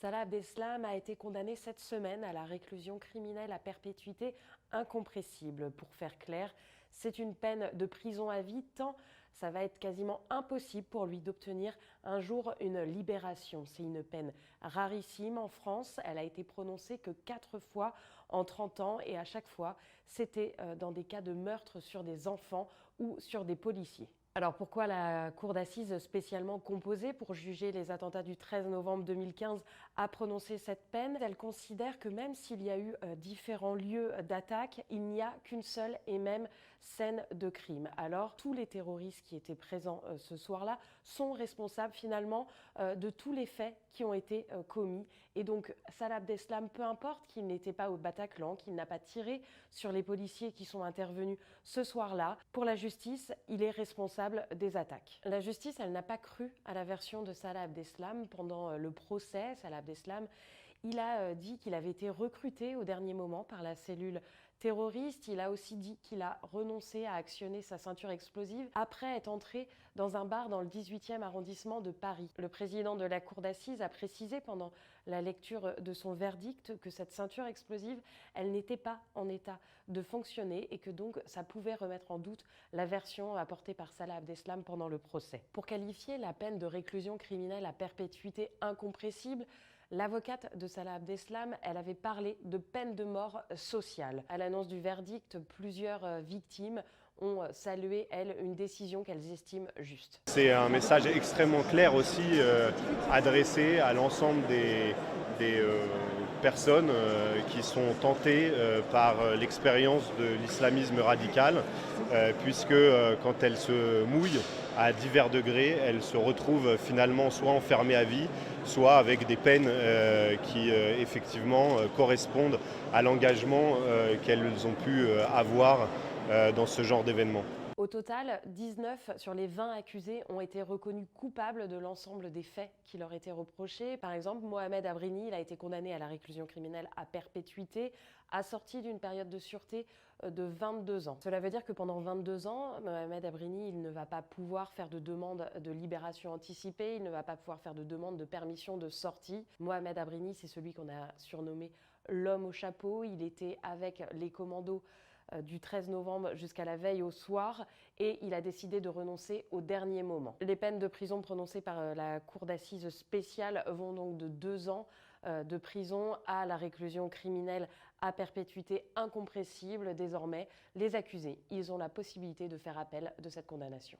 Salah Abdeslam a été condamné cette semaine à la réclusion criminelle à perpétuité incompressible. Pour faire clair, c'est une peine de prison à vie, tant ça va être quasiment impossible pour lui d'obtenir un jour une libération. C'est une peine rarissime en France. Elle a été prononcée que 4 fois en 30 ans et à chaque fois, c'était dans des cas de meurtre sur des enfants ou sur des policiers. Alors pourquoi la cour d'assises spécialement composée pour juger les attentats du 13 novembre 2015 a prononcé cette peine? Elle considère que même s'il y a eu différents lieux d'attaque, il n'y a qu'une seule et même scène de crime. Alors tous les terroristes qui étaient présents ce soir-là sont responsables finalement de tous les faits qui ont été commis. Et donc Salah Abdeslam, peu importe qu'il n'était pas au Bataclan, qu'il n'a pas tiré sur les policiers qui sont intervenus ce soir-là, pour la justice, il est responsable des attaques. La justice, elle n'a pas cru à la version de Salah Abdeslam pendant le procès. Salah Abdeslam, il a dit qu'il avait été recruté au dernier moment par la cellule terroriste. Il a aussi dit qu'il a renoncé à actionner sa ceinture explosive après être entré dans un bar dans le 18e arrondissement de Paris. Le président de la cour d'assises a précisé pendant la lecture de son verdict que cette ceinture explosive, elle n'était pas en état de fonctionner et que donc ça pouvait remettre en doute la version apportée par Salah Abdeslam pendant le procès. Pour qualifier la peine de réclusion criminelle à perpétuité incompressible, l'avocate de Salah Abdeslam, elle avait parlé de peine de mort sociale. À l'annonce du verdict, plusieurs victimes ont salué, elles, une décision qu'elles estiment juste. C'est un message extrêmement clair aussi adressé à l'ensemble des personnes qui sont tentées par l'expérience de l'islamisme radical, puisque quand elles se mouillent à divers degrés, elles se retrouvent finalement soit enfermées à vie, soit avec des peines qui effectivement correspondent à l'engagement qu'elles ont pu avoir dans ce genre d'événement. Au total, 19 sur les 20 accusés ont été reconnus coupables de l'ensemble des faits qui leur étaient reprochés. Par exemple, Mohamed Abrini, il a été condamné à la réclusion criminelle à perpétuité, assorti d'une période de sûreté de 22 ans. Cela veut dire que pendant 22 ans, Mohamed Abrini, il ne va pas pouvoir faire de demande de libération anticipée, il ne va pas pouvoir faire de demande de permission de sortie. Mohamed Abrini, c'est celui qu'on a surnommé l'homme au chapeau. Il était avec les commandos du 13 novembre jusqu'à la veille au soir et il a décidé de renoncer au dernier moment. Les peines de prison prononcées par la cour d'assises spéciale vont donc de 2 ans de prison à la réclusion criminelle à perpétuité incompressible. Désormais, les accusés, ils ont la possibilité de faire appel de cette condamnation.